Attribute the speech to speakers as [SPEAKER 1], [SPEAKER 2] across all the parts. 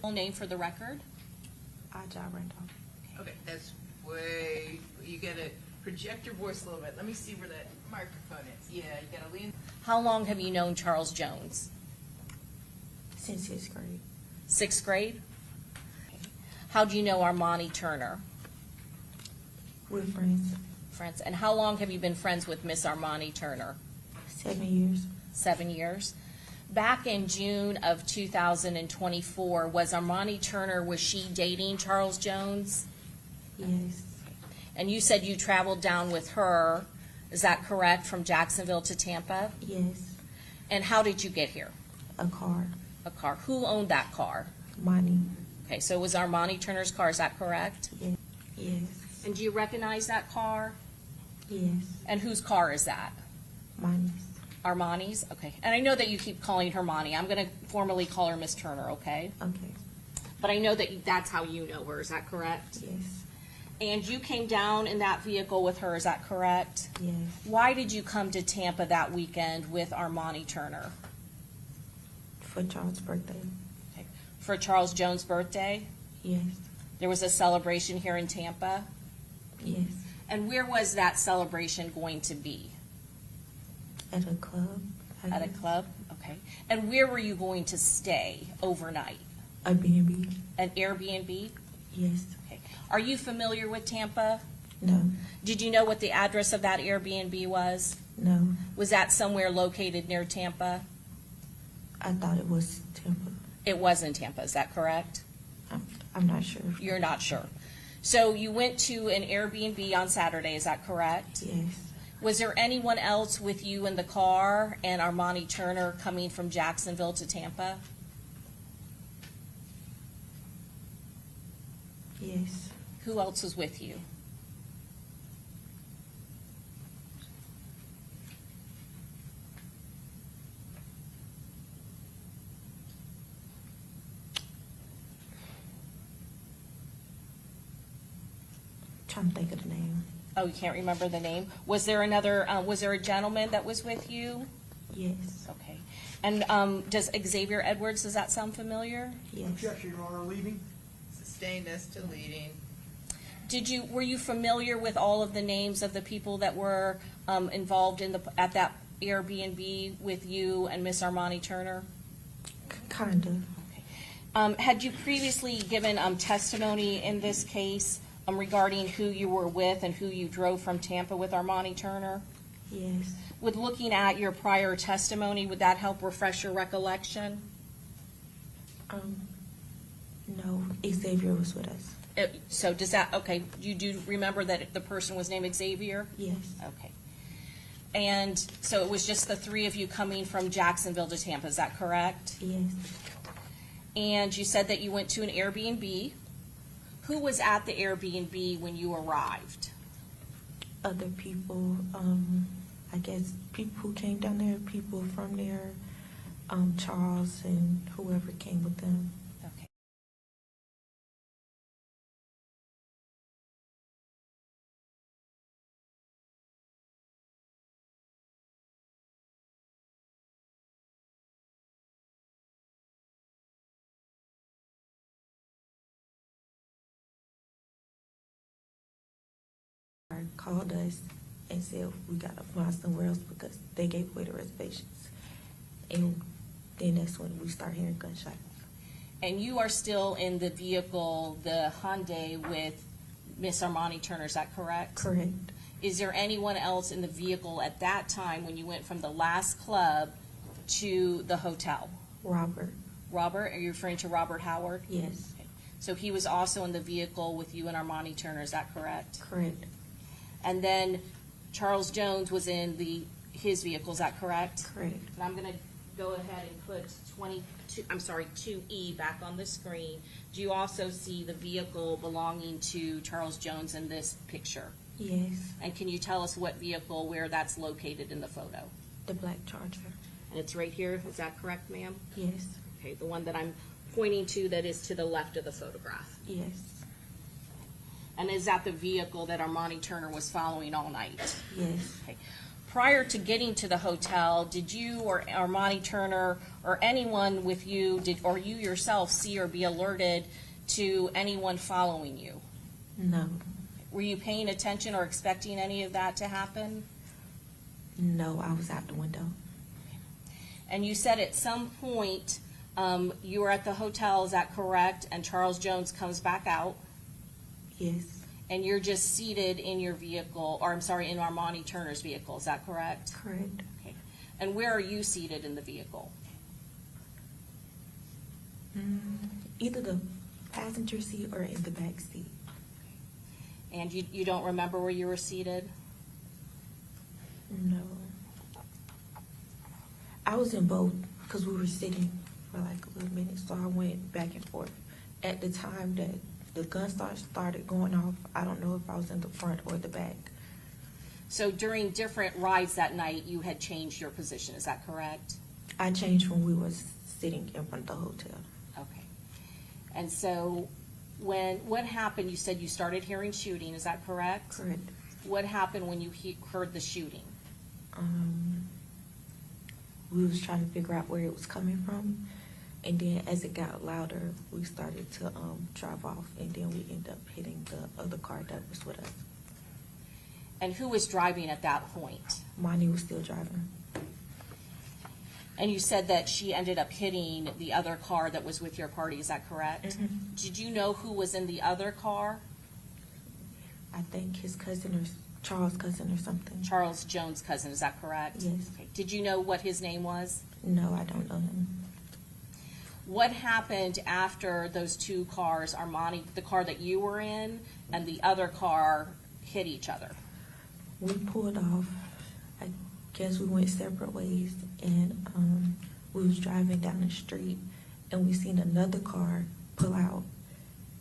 [SPEAKER 1] Full name for the record?
[SPEAKER 2] Ajah Randolph.
[SPEAKER 3] Okay, that's way, you gotta project your voice a little bit. Let me see where that microphone is. Yeah, you gotta lean.
[SPEAKER 1] How long have you known Charles Jones?
[SPEAKER 2] Since 6th grade.
[SPEAKER 1] 6th grade? How do you know Armani Turner?
[SPEAKER 2] We're friends.
[SPEAKER 1] Friends. And how long have you been friends with Miss Armani Turner?
[SPEAKER 2] 7 years.
[SPEAKER 1] 7 years. Back in June of 2024, was Armani Turner, was she dating Charles Jones?
[SPEAKER 2] Yes.
[SPEAKER 1] And you said you traveled down with her, is that correct, from Jacksonville to Tampa?
[SPEAKER 2] Yes.
[SPEAKER 1] And how did you get here?
[SPEAKER 2] A car.
[SPEAKER 1] A car. Who owned that car?
[SPEAKER 2] Money.
[SPEAKER 1] Okay, so it was Armani Turner's car, is that correct?
[SPEAKER 2] Yes. Yes.
[SPEAKER 1] And do you recognize that car?
[SPEAKER 2] Yes.
[SPEAKER 1] And whose car is that?
[SPEAKER 2] Money's.
[SPEAKER 1] Armani's? Okay. And I know that you keep calling her Monty. I'm going to formally call her Miss Turner, okay?
[SPEAKER 2] Okay.
[SPEAKER 1] But I know that that's how you know her, is that correct?
[SPEAKER 2] Yes.
[SPEAKER 1] And you came down in that vehicle with her, is that correct?
[SPEAKER 2] Yes.
[SPEAKER 1] Why did you come to Tampa that weekend with Armani Turner?
[SPEAKER 2] For Charles' birthday.
[SPEAKER 1] Okay. For Charles Jones' birthday?
[SPEAKER 2] Yes.
[SPEAKER 1] There was a celebration here in Tampa?
[SPEAKER 2] Yes.
[SPEAKER 1] And where was that celebration going to be?
[SPEAKER 2] At a club.
[SPEAKER 1] At a club? Okay. And where were you going to stay overnight?
[SPEAKER 2] A B&B.
[SPEAKER 1] An Airbnb?
[SPEAKER 2] Yes.
[SPEAKER 1] Okay. Are you familiar with Tampa?
[SPEAKER 2] No.
[SPEAKER 1] Did you know what the address of that Airbnb was?
[SPEAKER 2] No.
[SPEAKER 1] Was that somewhere located near Tampa?
[SPEAKER 2] I thought it was Tampa.
[SPEAKER 1] It was in Tampa, is that correct?
[SPEAKER 2] I'm not sure.
[SPEAKER 1] You're not sure. So you went to an Airbnb on Saturday, is that correct?
[SPEAKER 2] Yes.
[SPEAKER 1] Was there anyone else with you in the car and Armani Turner coming from Jacksonville to Tampa?
[SPEAKER 2] Yes.
[SPEAKER 1] Who else was with you?
[SPEAKER 2] Trying to think of the name.
[SPEAKER 1] Oh, you can't remember the name? Was there another, was there a gentleman that was with you?
[SPEAKER 2] Yes.
[SPEAKER 1] Okay. And does Xavier Edwards, does that sound familiar?
[SPEAKER 2] Yes.
[SPEAKER 4] Objection, Your Honor, leading.
[SPEAKER 3] Sustained as to leading.
[SPEAKER 1] Were you familiar with all of the names of the people that were involved at that Airbnb with you and Miss Armani Turner?
[SPEAKER 2] Kinda.
[SPEAKER 1] Had you previously given testimony in this case regarding who you were with and who you drove from Tampa with Armani Turner?
[SPEAKER 2] Yes.
[SPEAKER 1] With looking at your prior testimony, would that help refresh your recollection?
[SPEAKER 2] No. Xavier was with us.
[SPEAKER 1] So does that, okay, you do remember that the person was named Xavier?
[SPEAKER 2] Yes.
[SPEAKER 1] Okay. And so it was just the three of you coming from Jacksonville to Tampa, is that correct?
[SPEAKER 2] Yes.
[SPEAKER 1] And you said that you went to an Airbnb. Who was at the Airbnb when you arrived?
[SPEAKER 2] Other people, I guess people who came down there, people from there, Charles and whoever came with them.
[SPEAKER 1] Okay.
[SPEAKER 2] Called us and said we got to fly somewhere else because they gave away the reservations. And then that's when we start hearing gunshots.
[SPEAKER 1] And you are still in the vehicle, the Hyundai, with Miss Armani Turner, is that correct?
[SPEAKER 2] Correct.
[SPEAKER 1] Is there anyone else in the vehicle at that time when you went from the last club to the hotel?
[SPEAKER 2] Robert.
[SPEAKER 1] Robert, are you referring to Robert Howard?
[SPEAKER 2] Yes.
[SPEAKER 1] Okay. So he was also in the vehicle with you and Armani Turner, is that correct?
[SPEAKER 2] Correct.
[SPEAKER 1] And then Charles Jones was in his vehicle, is that correct?
[SPEAKER 2] Correct.
[SPEAKER 1] And I'm going to go ahead and put 2E back on the screen. Do you also see the vehicle belonging to Charles Jones in this picture?
[SPEAKER 2] Yes.
[SPEAKER 1] And can you tell us what vehicle, where that's located in the photo?
[SPEAKER 2] The black Charger.
[SPEAKER 1] And it's right here, is that correct, ma'am?
[SPEAKER 2] Yes.
[SPEAKER 1] Okay, the one that I'm pointing to that is to the left of the photograph.
[SPEAKER 2] Yes.
[SPEAKER 1] And is that the vehicle that Armani Turner was following all night?
[SPEAKER 2] Yes.
[SPEAKER 1] Okay. Prior to getting to the hotel, did you or Armani Turner or anyone with you, or you yourself see or be alerted to anyone following you?
[SPEAKER 2] No,
[SPEAKER 1] Were you paying attention or expecting any of that to happen?
[SPEAKER 2] no, I was out the window.
[SPEAKER 1] And you said at some point, you were at the hotel, is that correct? And Charles Jones comes back out,
[SPEAKER 2] Yes,
[SPEAKER 1] and you're just seated in your vehicle, or I'm sorry, in Armani Turner's vehicle, is that correct?
[SPEAKER 2] correct.
[SPEAKER 1] Okay. And where are you seated in the vehicle?
[SPEAKER 2] Either the passenger seat or in the back seat.
[SPEAKER 1] And you don't remember where you were seated?
[SPEAKER 2] No. I was in both because we were sitting for like a little minute, so I went back and forth. At the time that the gun started going off, I don't know if I was in the front or the back.
[SPEAKER 1] So during different rides that night, you had changed your position, is that correct?
[SPEAKER 2] I changed when we was sitting in front of the hotel.
[SPEAKER 1] Okay. And so what happened, you said you started hearing shooting, is that correct?
[SPEAKER 2] Correct.
[SPEAKER 1] What happened when you heard the shooting?
[SPEAKER 2] We was trying to figure out where it was coming from, and then as it got louder, we started to drive off, and then we ended up hitting the other car that was with us.
[SPEAKER 1] And who was driving at that point?
[SPEAKER 2] Monty was still driving.
[SPEAKER 1] And you said that she ended up hitting the other car that was with your party, is that correct? Did you know who was in the other car?
[SPEAKER 2] I think his cousin or Charles' cousin or something.
[SPEAKER 1] Charles Jones' cousin, is that correct?
[SPEAKER 2] Yes.
[SPEAKER 1] Okay. Did you know what his name was?
[SPEAKER 2] No, I don't know him.
[SPEAKER 1] What happened after those two cars, Armani, the car that you were in, and the other car hit each other?
[SPEAKER 2] We pulled off. I guess we went separate ways, and we was driving down the street, and we seen another car pull out,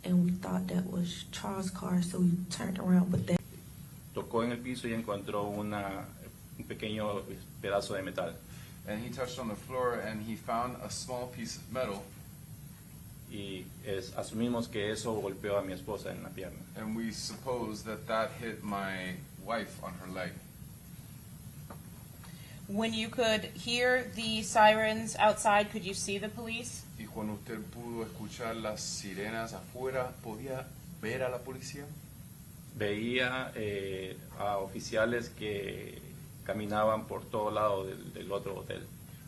[SPEAKER 2] and we thought that was Charles' car, so we turned around, but that
[SPEAKER 4] Tocó en el piso y encontró un pequeño pedazo de metal.
[SPEAKER 5] And he touched on the floor and he found a small piece of metal,
[SPEAKER 4] Y asumimos que eso golpeó a mi esposa en la pierna.
[SPEAKER 5] and we suppose that that hit my wife on her leg.
[SPEAKER 6] When you could hear the sirens outside, could you see the police?
[SPEAKER 5] Y cuando usted pudo escuchar las sirenas afuera, ¿podía ver a la policía?
[SPEAKER 4] Veía a oficiales que caminaban por todo lado del otro hotel.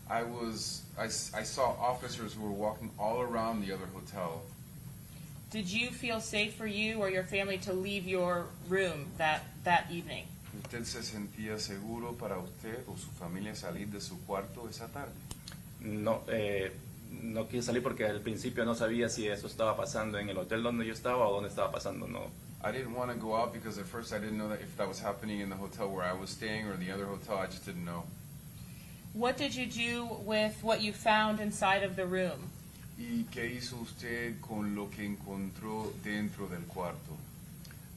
[SPEAKER 5] I saw officers who were walking all around the other hotel.
[SPEAKER 6] Did you feel safe for you or your family to leave your room that evening?
[SPEAKER 5] ¿Usted se sentía seguro para usted o su familia salir de su cuarto esa tarde?
[SPEAKER 4] No, no quise salir porque al principio no sabía si eso estaba pasando en el hotel donde yo estaba o donde estaba pasando. No,
[SPEAKER 5] I didn't want to go out because at first I didn't know that if that was happening in the hotel where I was staying or the other hotel. I just didn't know.
[SPEAKER 6] What did you do with what you found inside of the room?
[SPEAKER 5] ¿Y qué hizo usted con lo que encontró dentro del cuarto?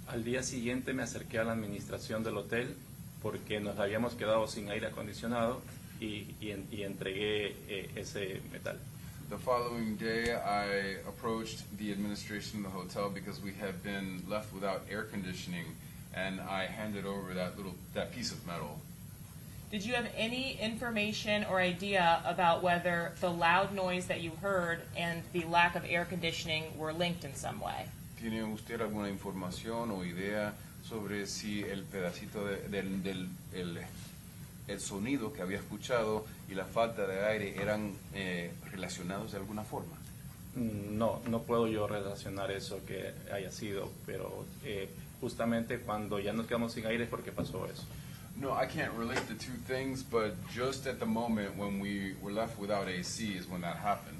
[SPEAKER 4] al día siguiente me acerqué a la administración del hotel porque nos habíamos quedado sin aire acondicionado y entregué ese metal.
[SPEAKER 5] The following day, I approached the administration of the hotel because we had been left without air conditioning, and I handed over that piece of metal.
[SPEAKER 6] Did you have any information or idea about whether the loud noise that you heard and the lack of air conditioning were linked in some way?
[SPEAKER 5] ¿Tiene usted alguna información o idea sobre si el pedacito el sonido que había escuchado y la falta de aire eran relacionados de alguna forma?
[SPEAKER 4] No puedo yo relacionar eso que haya sido, pero justamente cuando ya nos quedamos sin aire es porque pasó eso.
[SPEAKER 5] No, I can't relate the two things, but just at the moment when we were left without AC is when that happened.